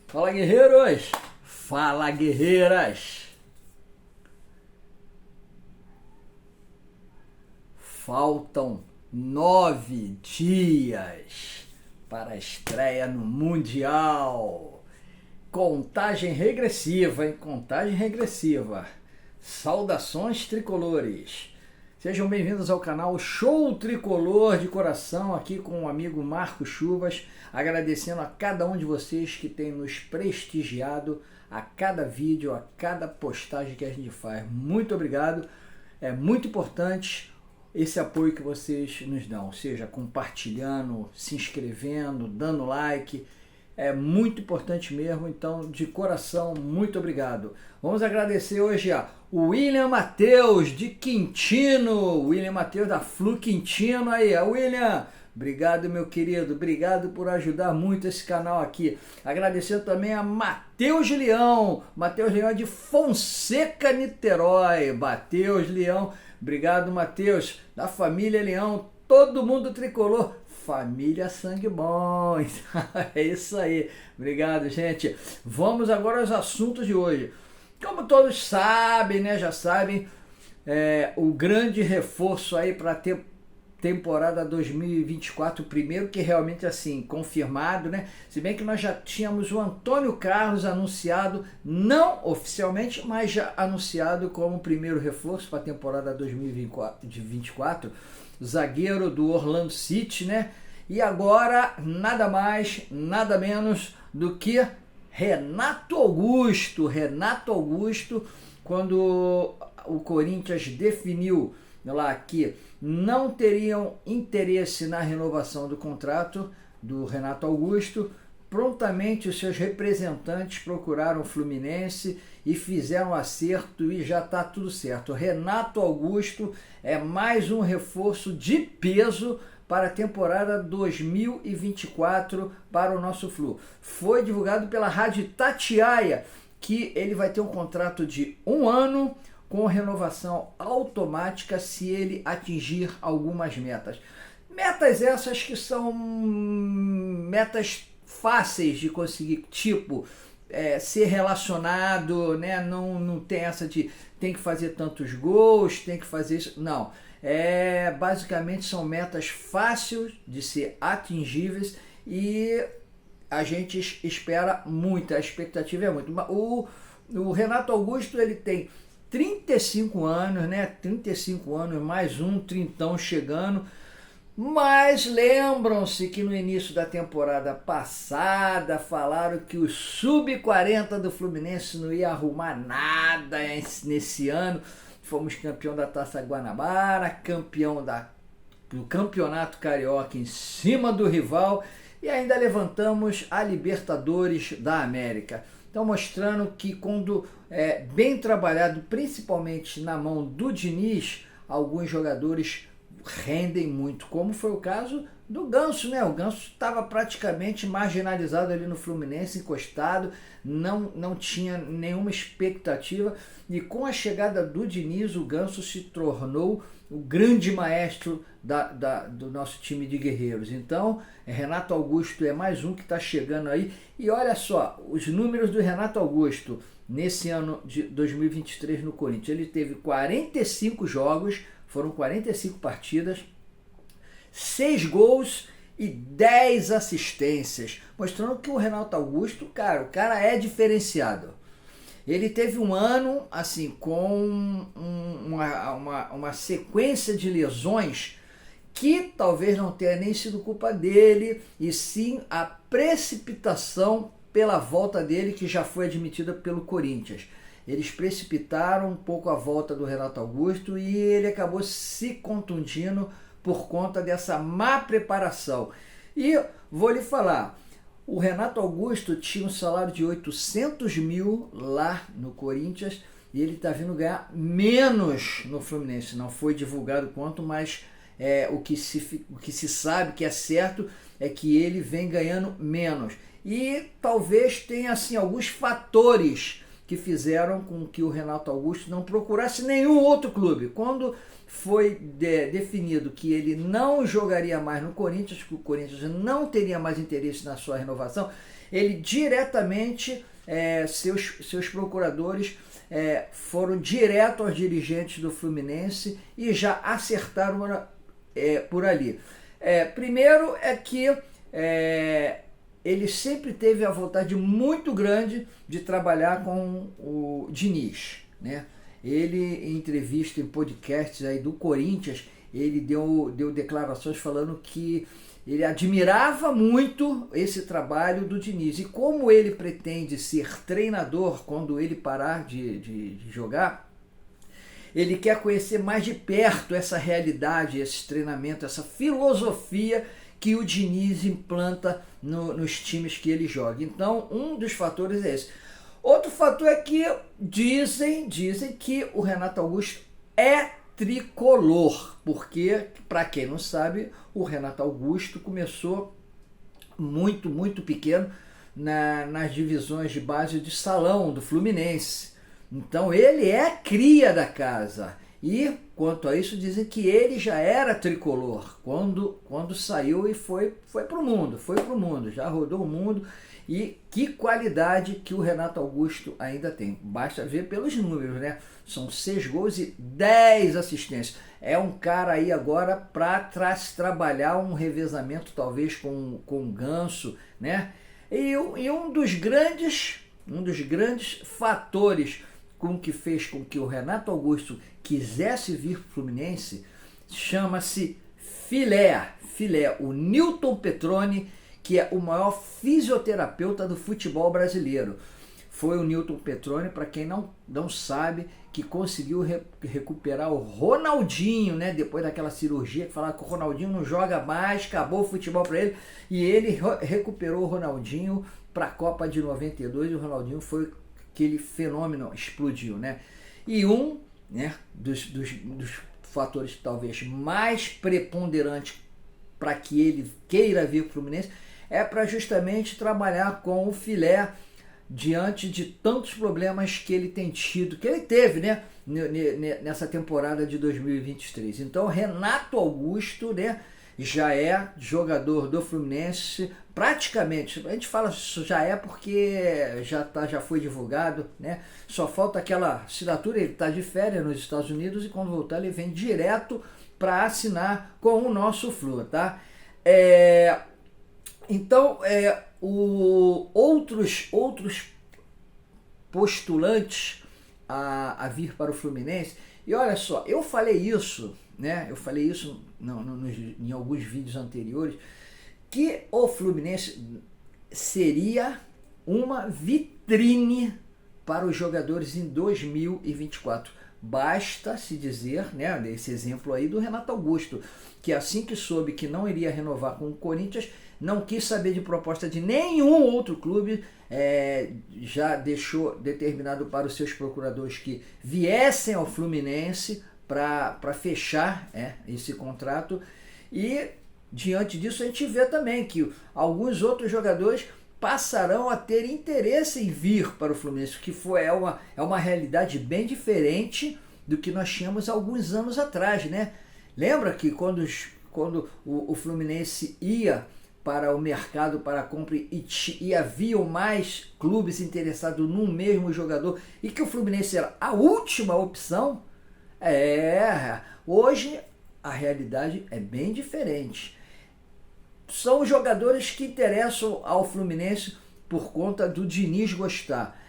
Fala, guerreiros! Fala, guerreiras! Faltam 9 dias para a estreia no Mundial. Contagem regressiva, hein? Contagem regressiva. Saudações tricolores. Sejam bem-vindos ao canal Show Tricolor de Coração, aqui com o amigo Marco Chuvas, agradecendo a cada um de vocês que tem nos prestigiado a cada vídeo, a cada postagem que a gente faz. Muito obrigado, é muito importante esse apoio que vocês nos dão, seja compartilhando, se inscrevendo, dando like, é muito importante mesmo, então de coração, muito obrigado. Vamos agradecer hoje o William Matheus de Quintino, William Matheus da Flu Quintino aí, William, obrigado meu querido, obrigado por ajudar muito esse canal aqui. Agradecendo também a Matheus Leão de Fonseca, Niterói, Matheus Leão, obrigado Matheus, da família Leão, todo mundo tricolor, família sangue bom, é isso aí, obrigado gente. Vamos agora aos assuntos de hoje. Como todos sabem, né, já sabem, o grande reforço aí para ter temporada 2024, primeiro que realmente assim, confirmado, né? Se bem que nós já tínhamos o Antônio Carlos anunciado, não oficialmente, mas já anunciado como primeiro reforço para a temporada 2024, zagueiro do Orlando City, né? E agora, nada mais, nada menos do que Renato Augusto, quando o Corinthians definiu lá que não teriam interesse na renovação do contrato do Renato Augusto, prontamente os seus representantes procuraram o Fluminense e fizeram um acerto e já está tudo certo. Renato Augusto é mais um reforço de peso para a temporada 2024 para o nosso Flu. Foi divulgado pela Rádio Itatiaia que ele vai ter um contrato de 1 ano com renovação automática se ele atingir algumas metas. Metas essas que são metas fáceis de conseguir, tipo ser relacionado, né? Não tem essa de tem que fazer tantos gols, tem que fazer isso, não. Basicamente são metas fáceis de ser atingíveis e a gente espera muito, a expectativa é muito. O Renato Augusto, ele tem 35 anos, né? 35 anos, mais um trintão chegando. Mas lembram-se que no início da temporada passada falaram que o sub-40 do Fluminense não ia arrumar nada nesse ano. Fomos campeão da Taça Guanabara, campeão do Campeonato Carioca em cima do rival e ainda levantamos a Libertadores da América. Então mostrando que quando bem trabalhado, principalmente na mão do Diniz, alguns jogadores rendem muito, como foi o caso do Ganso, né? O Ganso estava praticamente marginalizado ali no Fluminense, encostado, não tinha nenhuma expectativa, e com a chegada do Diniz, o Ganso se tornou o grande maestro do nosso time de guerreiros. Então, Renato Augusto é mais um que está chegando aí, e olha só, os números do Renato Augusto nesse ano de 2023 no Corinthians, ele teve 45 jogos, foram 45 partidas, 6 gols e 10 assistências, mostrando que o Renato Augusto, cara, o cara é diferenciado. Ele teve um ano assim com uma sequência de lesões que talvez não tenha nem sido culpa dele, e sim a precipitação pela volta dele, que já foi admitida pelo Corinthians. Eles precipitaram um pouco a volta do Renato Augusto e ele acabou se contundindo por conta dessa má preparação. E vou lhe falar, o Renato Augusto tinha um salário de 800 mil lá no Corinthians e ele está vindo ganhar menos no Fluminense. Não foi divulgado quanto, mas o que se sabe que é certo é que ele vem ganhando menos. E talvez tenha assim alguns fatores que fizeram com que o Renato Augusto não procurasse nenhum outro clube. Quando foi definido que ele não jogaria mais no Corinthians, que o Corinthians não teria mais interesse na sua renovação, ele diretamente, seus procuradores foram direto aos dirigentes do Fluminense e já acertaram por ali. Primeiro é que ele sempre teve a vontade muito grande de trabalhar com o Diniz, né? Ele, em entrevista, em podcasts aí do Corinthians, ele deu declarações falando que ele admirava muito esse trabalho do Diniz. E como ele pretende ser treinador quando ele parar de jogar, ele quer conhecer mais de perto essa realidade, esse treinamento, essa filosofia que o Diniz implanta nos times que ele joga. Então, um dos fatores é esse. Outro fator é que dizem que o Renato Augusto é tricolor, porque, para quem não sabe, o Renato Augusto começou muito, muito pequeno nas divisões de base de salão do Fluminense. Então ele é cria da casa. E, quanto a isso, dizem que ele já era tricolor quando saiu e foi para o mundo, já rodou o mundo. E que qualidade que o Renato Augusto ainda tem. Basta ver pelos números, né? São 6 gols e 10 assistências. É um cara aí agora para trabalhar um revezamento talvez com o Ganso, né? E um dos grandes fatores que fez com que o Renato Augusto quisesse vir para o Fluminense chama-se Filé, o Newton Petroni, que é o maior fisioterapeuta do futebol brasileiro. Foi o Newton Petroni, para quem não sabe, que conseguiu recuperar o Ronaldinho, né? Depois daquela cirurgia que falava que o Ronaldinho não joga mais, acabou o futebol para ele, e ele recuperou o Ronaldinho para a Copa de 92, e o Ronaldinho foi aquele fenômeno, explodiu, né? E dos fatores talvez mais preponderantes para que ele queira vir para o Fluminense é para justamente trabalhar com o Filé diante de tantos problemas que ele tem tido, que ele teve, né, nessa temporada de 2023. Então, Renato Augusto, né, já é jogador do Fluminense, praticamente. A gente fala já é porque já foi divulgado, né? Só falta aquela assinatura, ele está de férias nos Estados Unidos e quando voltar ele vem direto para assinar com o nosso Flu, tá? Então, outros postulantes a vir para o Fluminense, e olha só, eu falei isso, né? Em alguns vídeos anteriores, que o Fluminense seria uma vitrine para os jogadores em 2024. Basta se dizer, né, desse exemplo aí do Renato Augusto, que assim que soube que não iria renovar com o Corinthians, não quis saber de proposta de nenhum outro clube, já deixou determinado para os seus procuradores que viessem ao Fluminense para fechar esse contrato. E diante disso a gente vê também que alguns outros jogadores passarão a ter interesse em vir para o Fluminense, que é uma realidade bem diferente do que nós tínhamos alguns anos atrás, né? Lembra que quando o Fluminense ia para o mercado para compra e haviam mais clubes interessados num mesmo jogador e que o Fluminense era a última opção? Hoje a realidade é bem diferente. São os jogadores que interessam ao Fluminense por conta do Diniz gostar.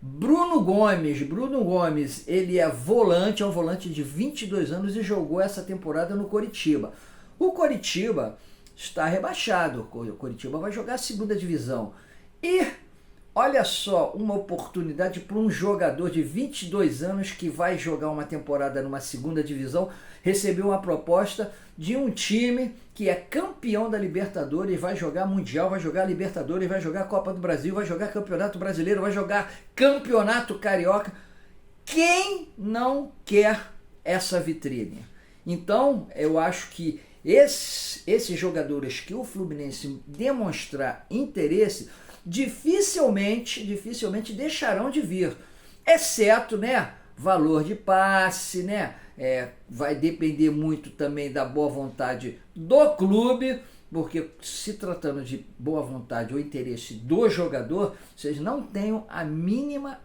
Bruno Gomes, ele é um volante de 22 anos e jogou essa temporada no Coritiba. O Coritiba está rebaixado, o Coritiba vai jogar a segunda divisão. E olha só, uma oportunidade para um jogador de 22 anos que vai jogar uma temporada numa segunda divisão, recebeu uma proposta de um time que é campeão da Libertadores, vai jogar Mundial, vai jogar Libertadores, vai jogar Copa do Brasil, vai jogar Campeonato Brasileiro, vai jogar Campeonato Carioca. Quem não quer essa vitrine? Então, eu acho que esses jogadores que o Fluminense demonstrar interesse, dificilmente deixarão de vir. exceto, né, valor de passe, né, vai depender muito também da boa vontade do clube, porque se tratando de boa vontade ou interesse do jogador, vocês não tenham a mínima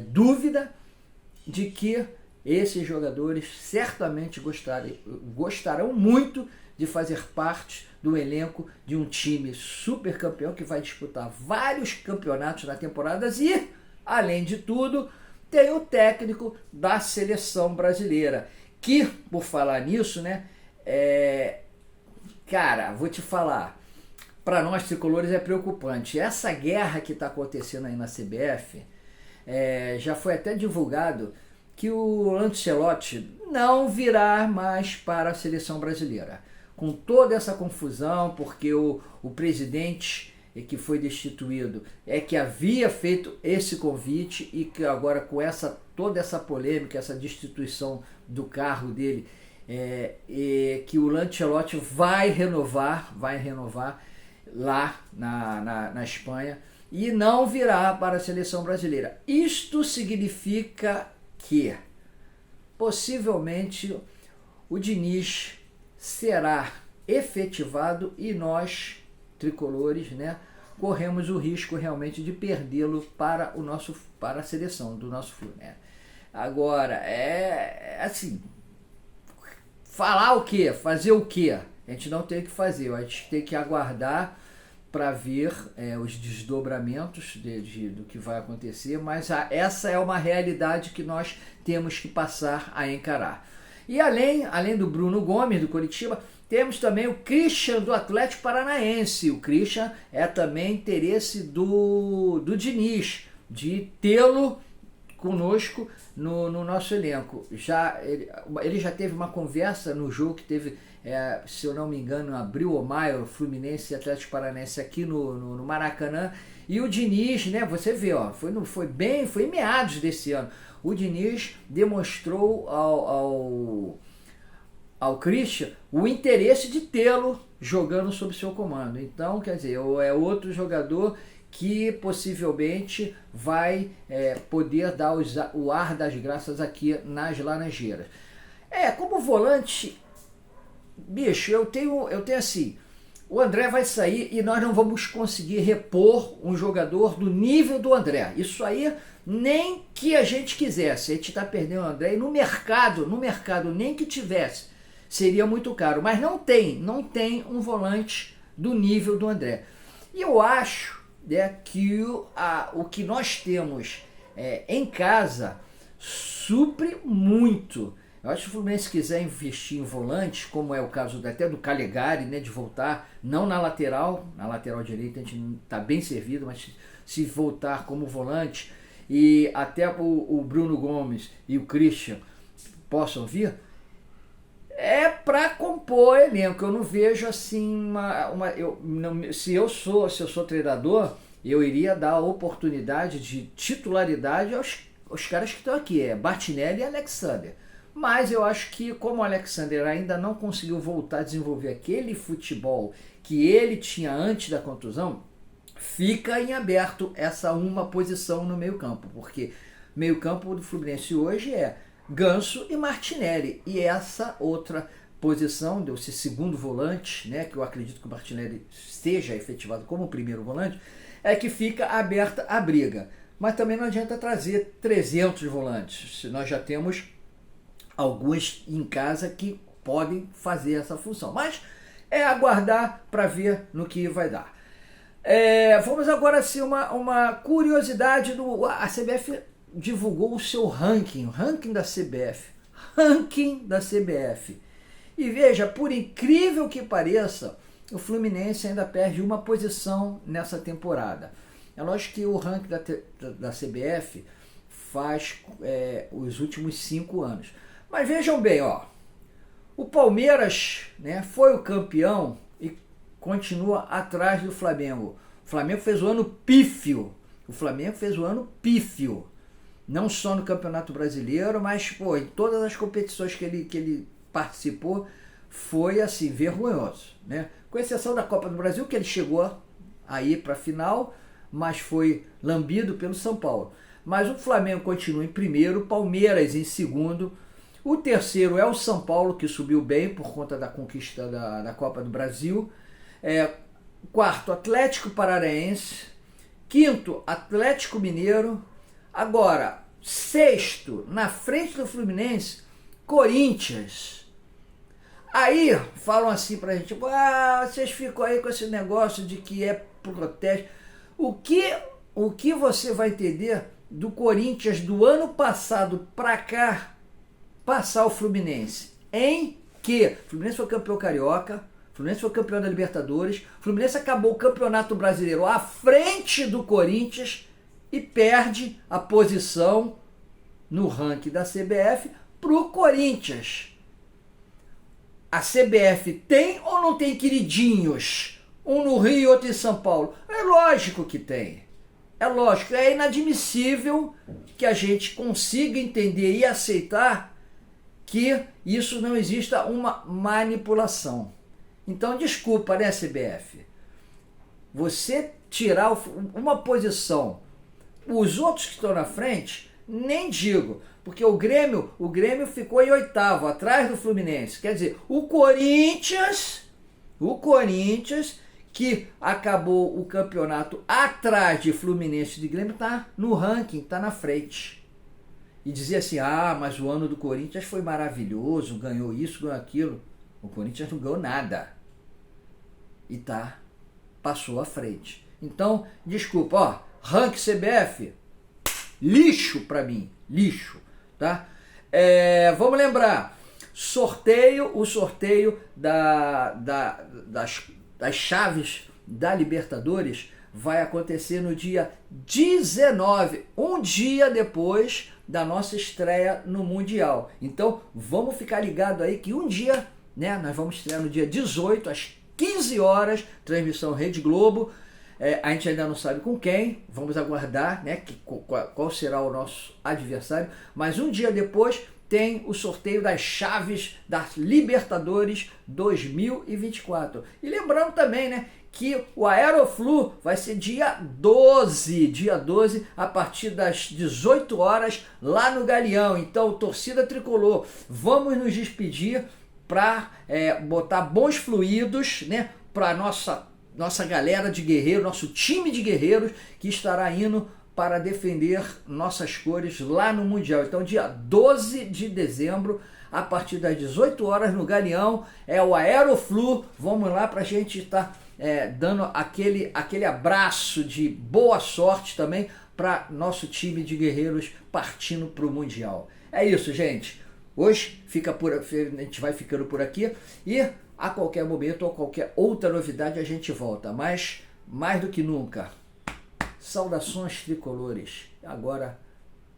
dúvida de que esses jogadores certamente gostarão muito de fazer parte do elenco de um time super campeão que vai disputar vários campeonatos na temporada e, além de tudo, tem o técnico da seleção brasileira, que, por falar nisso, né, cara, vou te falar, para nós tricolores é preocupante. Essa guerra que está acontecendo aí na CBF, já foi até divulgado que o Ancelotti não virá mais para a seleção brasileira. Com toda essa confusão, porque o presidente que foi destituído que havia feito esse convite e que agora com toda essa polêmica, essa destituição do cargo dele, que o Ancelotti vai renovar lá na Espanha e não virá para a seleção brasileira. Isto significa que possivelmente o Diniz será efetivado e nós, tricolores, né, corremos o risco realmente de perdê-lo para a seleção do nosso Fluminense. Agora, assim, falar o quê? Fazer o quê? A gente não tem o que fazer, a gente tem que aguardar para ver os desdobramentos do que vai acontecer, mas essa é uma realidade que nós temos que passar a encarar. E além do Bruno Gomes, do Coritiba, temos também o Christian, do Atlético Paranaense. O Christian é também interesse do Diniz, de tê-lo conosco no nosso elenco. Ele já teve uma conversa no jogo que teve, se eu não me engano, abril ou maio, Fluminense e Atlético Paranaense aqui no Maracanã. E o Diniz, né, você vê, foi em meados desse ano. O Diniz demonstrou ao Christian o interesse de tê-lo jogando sob seu comando. Então, quer dizer, é outro jogador que possivelmente vai poder dar o ar das graças aqui nas Laranjeiras. Como volante, bicho, eu tenho assim, o André vai sair e nós não vamos conseguir repor um jogador do nível do André. Isso aí, nem que a gente quisesse. A gente está perdendo o André e no mercado, nem que tivesse, seria muito caro. Mas não tem um volante do nível do André. E eu acho que o que nós temos em casa supre muito. Eu acho que o Fluminense quiser investir em volantes, como é o caso até do Calegari, né, de voltar, não na lateral direita a gente está bem servido, mas se voltar como volante, e até o Bruno Gomes e o Christian possam vir, para compor elenco. Eu não vejo assim se eu sou treinador, eu iria dar a oportunidade de titularidade aos caras que estão aqui, Martinelli e Alexander. Mas eu acho que como o Alexander ainda não conseguiu voltar a desenvolver aquele futebol que ele tinha antes da contusão, fica em aberto essa uma posição no meio campo, porque meio campo do Fluminense hoje é Ganso e Martinelli, e essa outra posição, desse segundo volante, né, que eu acredito que o Martinelli seja efetivado como primeiro volante, que fica aberta a briga. Mas também não adianta trazer 300 volantes, se nós já temos alguns em casa que podem fazer essa função. Mas aguardar para ver no que vai dar. Vamos agora assim, uma curiosidade. A CBF divulgou o seu ranking da CBF. Ranking da CBF. E veja, por incrível que pareça, o Fluminense ainda perde uma posição nessa temporada. É lógico que o ranking da CBF faz os últimos 5 anos. Mas vejam bem, o Palmeiras, né, foi o campeão e continua atrás do Flamengo. O Flamengo fez o ano pífio. Não só no Campeonato Brasileiro, mas em todas as competições que ele participou, foi assim, vergonhoso, né? Com exceção da Copa do Brasil, que ele chegou a ir para a final, mas foi lambido pelo São Paulo. mas o Flamengo continua em primeiro, Palmeiras em segundo. O terceiro é o São Paulo, que subiu bem por conta da conquista da Copa do Brasil. Quarto, Atlético Paranaense. Quinto, Atlético Mineiro. Agora, sexto, na frente do Fluminense, Corinthians. Aí falam assim pra gente, vocês ficam aí com esse negócio de que é protesto. O que você vai entender do Corinthians do ano passado pra cá passar o Fluminense? Em que o Fluminense foi campeão carioca, o Fluminense foi campeão da Libertadores, o Fluminense acabou o Campeonato Brasileiro à frente do Corinthians e perde a posição no ranking da CBF pro Corinthians. A CBF tem ou não tem queridinhos? Um no Rio e outro em São Paulo? É lógico que tem. É lógico, é inadmissível que a gente consiga entender e aceitar que isso não exista uma manipulação. Então, desculpa, né, CBF? Você tirar uma posição, os outros que estão na frente, nem digo, porque o Grêmio ficou em oitavo, atrás do Fluminense. Quer dizer, o Corinthians, que acabou o campeonato atrás de Fluminense e de Grêmio, está no ranking, está na frente. E dizer assim, mas o ano do Corinthians foi maravilhoso, ganhou isso, ganhou aquilo. O Corinthians não ganhou nada. E passou à frente. Então, desculpa, ranking CBF, lixo para mim, lixo, tá? Vamos lembrar, o sorteio das chaves da Libertadores vai acontecer no dia 19, um dia depois da nossa estreia no Mundial. Então, vamos ficar ligado aí que um dia, né, nós vamos estrear no dia 18, às 15 horas, transmissão Rede Globo. A gente ainda não sabe com quem, vamos aguardar, né, qual será o nosso adversário, mas um dia depois tem o sorteio das chaves das Libertadores 2024. E lembrando também, né, que o Aeroflu vai ser dia 12, a partir das 18 horas, lá no Galeão. Então, torcida tricolor, vamos nos despedir para botar bons fluidos, né, para nossa galera de guerreiros, nosso time de guerreiros que estará indo para defender nossas cores lá no Mundial. Então, dia 12 de dezembro, a partir das 18 horas no Galeão, é o Aeroflu. Vamos lá para a gente estar dando aquele abraço de boa sorte também para nosso time de guerreiros partindo para o Mundial. É isso, gente. Hoje a gente vai ficando por aqui e a qualquer momento ou qualquer outra novidade a gente volta. Mas, mais do que nunca, saudações tricolores. Agora,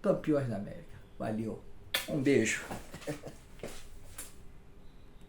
campeões da América. Valeu. Um beijo.